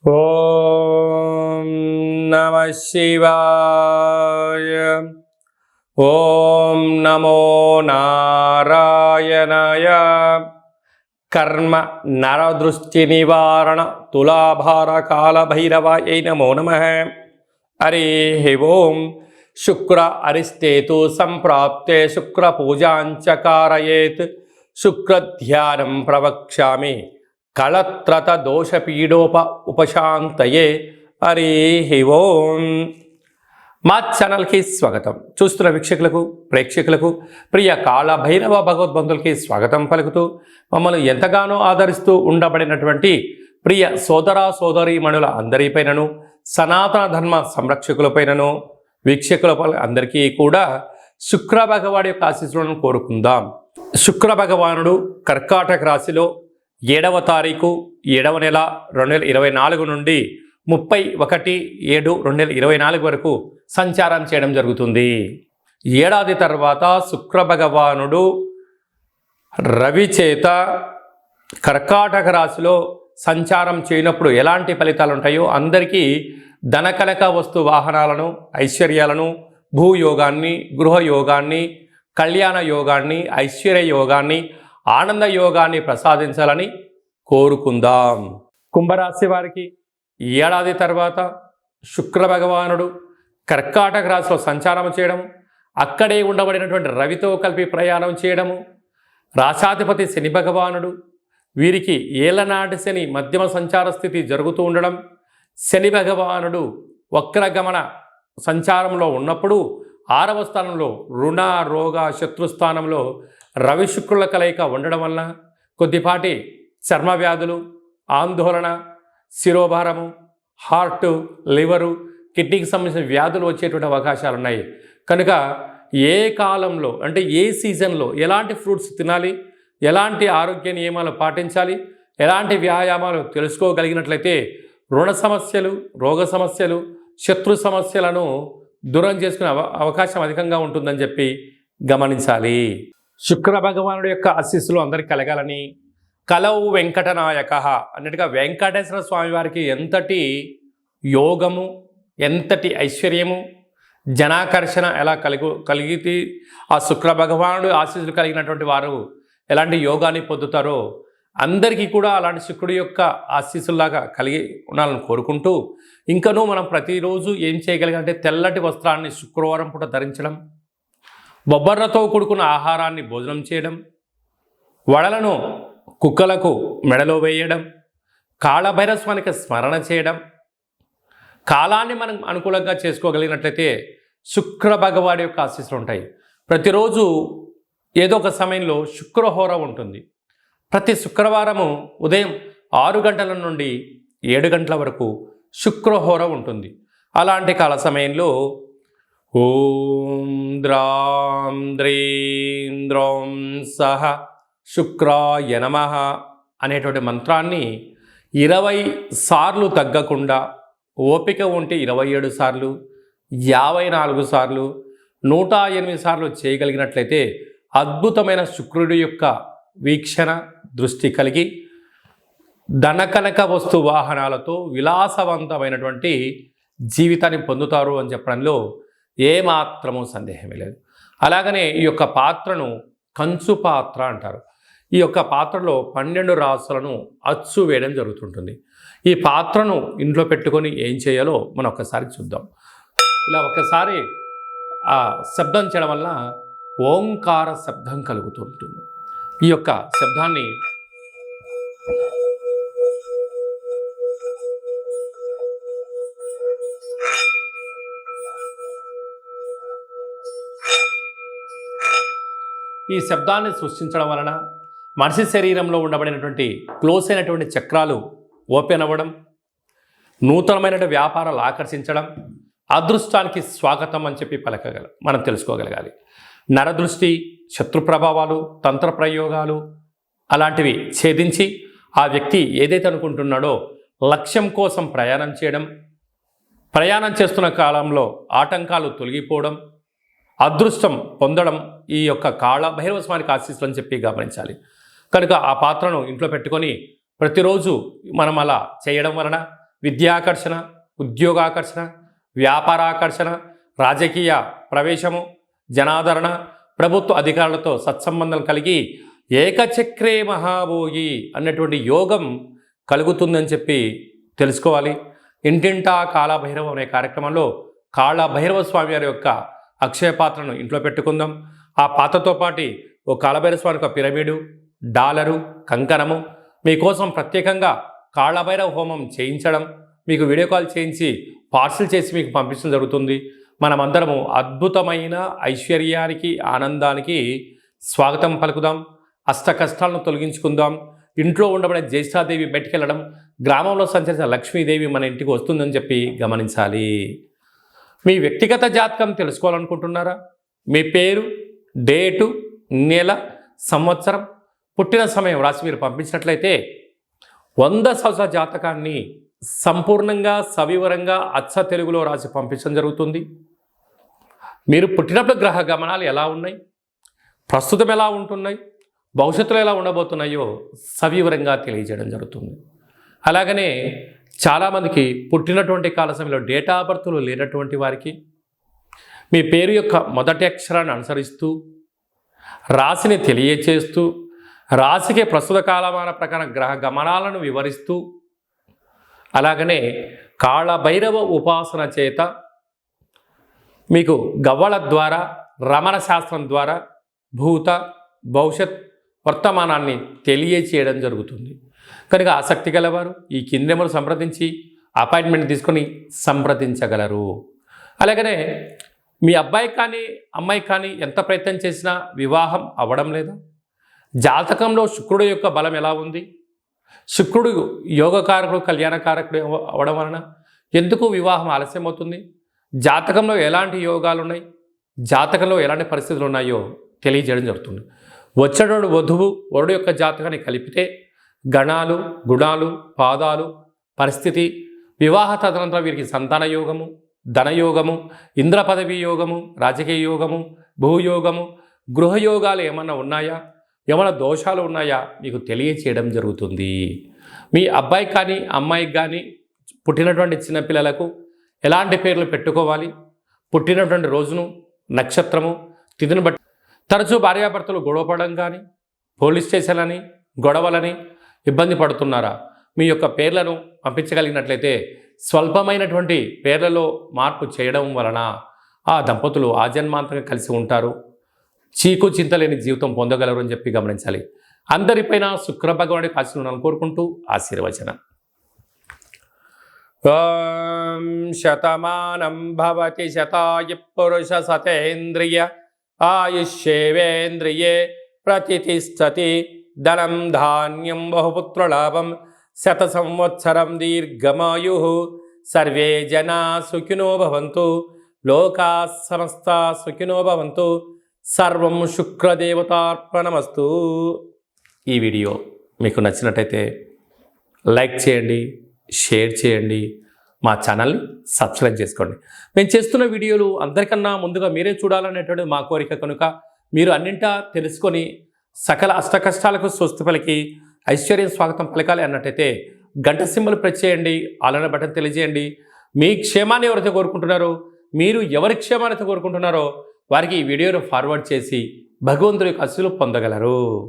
ఓం నమః శివాయ. ఓం నమో నారాయణాయ. కర్మ నరదృష్టి నివారణ తులాభార కాల భైరవాయ నమో నమః. హరి ఓం. శుక్ర అరిష్టేతు సంప్రాప్తే శుక్ర పూజాంచ కారయేత్. శుక్రధ్యానం ప్రవక్ష్యామి కళత్రత దోషపీడోప ఉపశాంతయే. హరి ఓం. మా ఛానల్కి స్వాగతం. చూస్తున్న వీక్షకులకు ప్రేక్షకులకు ప్రియ కాళభైరవ భగవద్బంధులకి స్వాగతం పలుకుతూ మమ్మల్ని ఎంతగానో ఆదరిస్తూ ఉండబడినటువంటి ప్రియ సోదర సోదరీమణుల అందరిపైనను సనాతన ధర్మ సంరక్షకులపైనను వీక్షకుల అందరికీ కూడా శుక్ర భగవాడి యొక్క ఆశీస్సులను కోరుకుందాం. శుక్ర భగవానుడు కర్కాటక రాశిలో 7వ తారీఖు 7వ నెల 2024 నుండి 31/7/2024 వరకు సంచారం చేయడం జరుగుతుంది. ఏడాది తర్వాత శుక్ర భగవానుడు రవి చేత కర్కాటక రాశిలో సంచారం చేయనప్పుడు ఎలాంటి ఫలితాలు ఉంటాయో అందరికీ ధనకనక వస్తు వాహనాలను, ఐశ్వర్యాలను, భూయోగాన్ని, గృహయోగాన్ని, కళ్యాణ యోగాన్ని, ఐశ్వర్య యోగాన్ని, ఆనంద యోగాన్ని ప్రసాదించాలని కోరుకుందాం. కుంభరాశి వారికి ఏడాది తర్వాత శుక్ర భగవానుడు కర్కాటక రాశిలో సంచారం చేయడం, అక్కడే ఉండబడినటువంటి రవితో కలిపి ప్రయాణం చేయడము, రాశాధిపతి శని భగవానుడు వీరికి ఏలనాటి శని మధ్యమ సంచార స్థితి జరుగుతూ ఉండడం, శని భగవానుడు వక్రగమన సంచారంలో ఉన్నప్పుడు 6వ స్థానంలో రుణ రోగ శత్రుస్థానంలో రవి శుక్రుల కలయిక ఉండడం వలన కొద్దిపాటి చర్మ వ్యాధులు, ఆందోళన, శిరోభారము, హార్టు, లివరు, కిడ్నీకి సంబంధించిన వ్యాధులు వచ్చేటువంటి అవకాశాలు ఉన్నాయి. కనుక ఏ కాలంలో అంటే ఏ సీజన్లో ఎలాంటి ఫ్రూట్స్ తినాలి, ఎలాంటి ఆరోగ్య నియమాలు పాటించాలి, ఎలాంటి వ్యాయామాలు తెలుసుకోగలిగినట్లయితే రుణ సమస్యలు, రోగ సమస్యలు, శత్రు సమస్యలను దూరం చేసుకునే అవకాశం అధికంగా ఉంటుందని చెప్పి గమనించాలి. శుక్ర భగవానుడి యొక్క ఆశీస్సులు అందరికీ కలగాలని కలవు వెంకటనాయక అన్నట్టుగా వెంకటేశ్వర స్వామి వారికి ఎంతటి యోగము, ఎంతటి ఐశ్వర్యము, జనాకర్షణ ఎలా కలిగితే ఆ శుక్ర భగవానుడు ఆశీస్సులు కలిగినటువంటి వారు ఎలాంటి యోగాన్ని పొందుతారో అందరికీ కూడా అలాంటి శుక్రుడి యొక్క ఆశీస్సులాగా కలిగి ఉండాలని కోరుకుంటూ ఇంకనూ మనం ప్రతిరోజు ఏం చేయగలిగాలంటే తెల్లటి వస్త్రాన్ని శుక్రవారం పూట ధరించడం, బొబ్బర్లతో కూడుకున్న ఆహారాన్ని భోజనం చేయడం, వడలను కుక్కలకు మెడలో వేయడం, కాళభైరస్వానికి స్మరణ చేయడం, కాలాన్ని మనం అనుకూలంగా చేసుకోగలిగినట్లయితే శుక్ర భగవాడి యొక్క ఆశీస్సులు ఉంటాయి. ప్రతిరోజు ఏదో ఒక సమయంలో శుక్రహోర ఉంటుంది. ప్రతి శుక్రవారము ఉదయం 6 గంటల నుండి 7 గంటల వరకు శుక్రహోర ఉంటుంది. అలాంటి కాల సమయంలో ఓం ద్రాం ద్రీం ద్రౌం సహ శుక్రాయ నమః అనేటువంటి మంత్రాన్ని 20 సార్లు తగ్గకుండా, ఓపిక ఉంటే 27 సార్లు, 54 సార్లు, 108 సార్లు చేయగలిగినట్లయితే అద్భుతమైన శుక్రుడి యొక్క వీక్షణ దృష్టి కలిగి ధనకనక వస్తు వాహనాలతో విలాసవంతమైనటువంటి జీవితాన్ని పొందుతారు అని చెప్పడంలో ఏమాత్రమూ సందేహమే లేదు. అలాగనే ఈ యొక్క పాత్రను కంచు పాత్ర అంటారు. ఈ యొక్క పాత్రలో 12 రాసులను అచ్చు వేయడం జరుగుతుంటుంది. ఈ పాత్రను ఇంట్లో పెట్టుకొని ఏం చేయాలో మనం ఒక్కసారి చూద్దాం. ఇలా ఒక్కసారి ఆ శబ్దం చేయడం వల్ల ఓంకార శబ్దం కలుగుతూ ఉంటుంది. ఈ యొక్క శబ్దాన్ని సృష్టించడం వలన మనిషి శరీరంలో ఉండబడినటువంటి క్లోజ్ అయినటువంటి చక్రాలు ఓపెన్ అవ్వడం, నూతనమైనటువంటి వ్యాపారాలు ఆకర్షించడం, అదృష్టానికి స్వాగతం అని చెప్పి మనం తెలుసుకోగలగాలి. నరదృష్టి, శత్రు ప్రభావాలు, తంత్ర ప్రయోగాలు అలాంటివి ఛేదించి ఆ వ్యక్తి ఏదైతే అనుకుంటున్నాడో లక్ష్యం కోసం ప్రయాణం చేయడం, ప్రయాణం చేస్తున్న కాలంలో ఆటంకాలు తొలగిపోవడం, అదృష్టం పొందడం ఈ యొక్క కాళభైరవ స్వామికి ఆశీస్సులు అని చెప్పి గమనించాలి. కనుక ఆ పాత్రను ఇంట్లో పెట్టుకొని ప్రతిరోజు మనం అలా చేయడం వలన విద్యాకర్షణ, ఉద్యోగాకర్షణ, వ్యాపారాకర్షణ, రాజకీయ ప్రవేశము, జనాదరణ, ప్రభుత్వ అధికారులతో సత్సంబంధం కలిగి ఏకచక్రే మహాభోగి అన్నటువంటి యోగం కలుగుతుందని చెప్పి తెలుసుకోవాలి. ఇంటింటా కాళభైరవం అనే కార్యక్రమంలో కాళభైరవ స్వామి వారి యొక్క అక్షయ పాత్రను ఇంట్లో పెట్టుకుందాం. ఆ పాత్రతో పాటు ఓ కాళభైరవ స్వామి యొక్క పిరమిడు, డాలరు, కంకణము మీకోసం ప్రత్యేకంగా కాళభైరవ హోమం చేయించడం, మీకు వీడియో కాల్ చేయించి పార్సిల్ చేసి మీకు పంపించడం జరుగుతుంది. మనమందరము అద్భుతమైన ఐశ్వర్యానికి, ఆనందానికి స్వాగతం పలుకుదాం. అష్ట కష్టాలను తొలగించుకుందాం. ఇంట్లో ఉండబడే జ్యేష్ఠాదేవి బయటికెళ్ళడం, గ్రామంలో సంచరించిన లక్ష్మీదేవి మన ఇంటికి వస్తుందని చెప్పి గమనించాలి. మీ వ్యక్తిగత జాతకం తెలుసుకోవాలనుకుంటున్నారా? మీ పేరు, డేటు, నెల, సంవత్సరం, పుట్టిన సమయం రాసి మీరు పంపించినట్లయితే 100 సంవత్సరాల జాతకాన్ని సంపూర్ణంగా సవివరంగా అచ్చ తెలుగులో రాసి పంపించడం జరుగుతుంది. మీరు పుట్టినప్పుడు గ్రహ గమనాలు ఎలా ఉన్నాయి, ప్రస్తుతం ఎలా ఉంటున్నాయి, భవిష్యత్తులో ఎలా ఉండబోతున్నాయో సవివరంగా తెలియజేయడం జరుగుతుంది. అలాగనే చాలామందికి పుట్టినటువంటి కాల సమయంలో డేటా ఆఫ్ బర్త్లు లేనటువంటి వారికి మీ పేరు యొక్క మొదటి అక్షరాన్ని అనుసరిస్తూ రాశిని తెలియచేస్తూ రాశికి ప్రస్తుత కాలమాన ప్రకారం గ్రహ గమనాలను వివరిస్తూ అలాగనే కాళభైరవ ఉపాసన చేత మీకు గవ్వల ద్వారా, రమణ శాస్త్రం ద్వారా భూత, భవిష్యత్, వర్తమానాన్ని తెలియచేయడం జరుగుతుంది. కనుక ఆసక్తి గలవారు ఈ కింది నెంబర్ సంప్రదించి అపాయింట్మెంట్ తీసుకొని సంప్రదించగలరు. అలాగనే మీ అబ్బాయి కానీ అమ్మాయి కానీ ఎంత ప్రయత్నం చేసినా వివాహం అవ్వడం లేదా? జాతకంలో శుక్రుడు యొక్క బలం ఎలా ఉంది? శుక్రుడు యోగకారకుడు, కళ్యాణకారకుడు అవ్వడం వలన ఎందుకు వివాహం ఆలస్యం అవుతుంది? జాతకంలో ఎలాంటి యోగాలు ఉన్నాయి, జాతకంలో ఎలాంటి పరిస్థితులు ఉన్నాయో తెలియజేయడం జరుగుతుంది. వచ్చేటోడు వధువు వరుడు యొక్క జాతకాన్ని కలిపితే గణాలు, గుణాలు, పాదాలు, పరిస్థితి, వివాహ తదనంతరం వీరికి సంతాన యోగము, ధనయోగము, ఇంద్ర పదవి యోగము, రాజకీయ యోగము, భూయోగము, గృహయోగాలు ఏమన్నా ఉన్నాయా, ఏమైనా దోషాలు ఉన్నాయా మీకు తెలియచేయడం జరుగుతుంది. మీ అబ్బాయి కానీ అమ్మాయికి కానీ పుట్టినటువంటి చిన్నపిల్లలకు ఎలాంటి పేర్లు పెట్టుకోవాలి, పుట్టినటువంటి రోజును, నక్షత్రము, తిథిని బట్టి తరచూ భార్యాభర్తలు గొడవపడడం కానీ, పోలీస్ స్టేషన్లని, గొడవలని ఇబ్బంది పడుతున్నారా? మీ యొక్క పేర్లను పంపించగలిగినట్లయితే స్వల్పమైనటువంటి పేర్లలో మార్పు చేయడం వలన ఆ దంపతులు ఆజన్మాంతంగా కలిసి ఉంటారు, చీకు చింతలేని జీవితం పొందగలరు అని చెప్పి గమనించాలి. అందరిపైన శుక్ర భగవానుడి ఆశీర్వాదాలను కోరుకుంటూ ఆశీర్వచనం. ఓం శతమానం భవతి శతాయ పురుష సతేంద్రియ ఆయుష్యేవేంద్రియే ప్రతిష్టతి ధనం ధాన్యం బహుపుత్రలాభం శత సంవత్సరం దీర్ఘమాయు సర్వే జనా సుఖినో భవంతు లోకా సమస్తా సుఖినో భవంతు సర్వం శుక్రదేవతార్పణమస్తు. ఈ వీడియో మీకు నచ్చినట్టయితే లైక్ చేయండి, షేర్ చేయండి, మా ఛానల్ని సబ్స్క్రైబ్ చేసుకోండి. మేము చేస్తున్న వీడియోలు అందరికన్నా ముందుగా మీరే చూడాలనేటువంటిది మా కోరిక. కనుక మీరు అన్నింటా తెలుసుకొని సకల అష్టకష్టాలకు స్వస్తి పలికి ఐశ్వర్యం స్వాగతం పలకాలి అన్నట్టయితే గంట సింబల్ ప్రెస్ చేయండి, ఆలన బటన్ తెలియజేయండి. మీ క్షేమాన్ని ఎవరైతే కోరుకుంటున్నారో, మీరు ఎవరి క్షేమాన్ని కోరుకుంటున్నారో వారికి ఈ వీడియోను ఫార్వర్డ్ చేసి భగవంతుడి యొక్క ఆశీస్సులు పొందగలరు.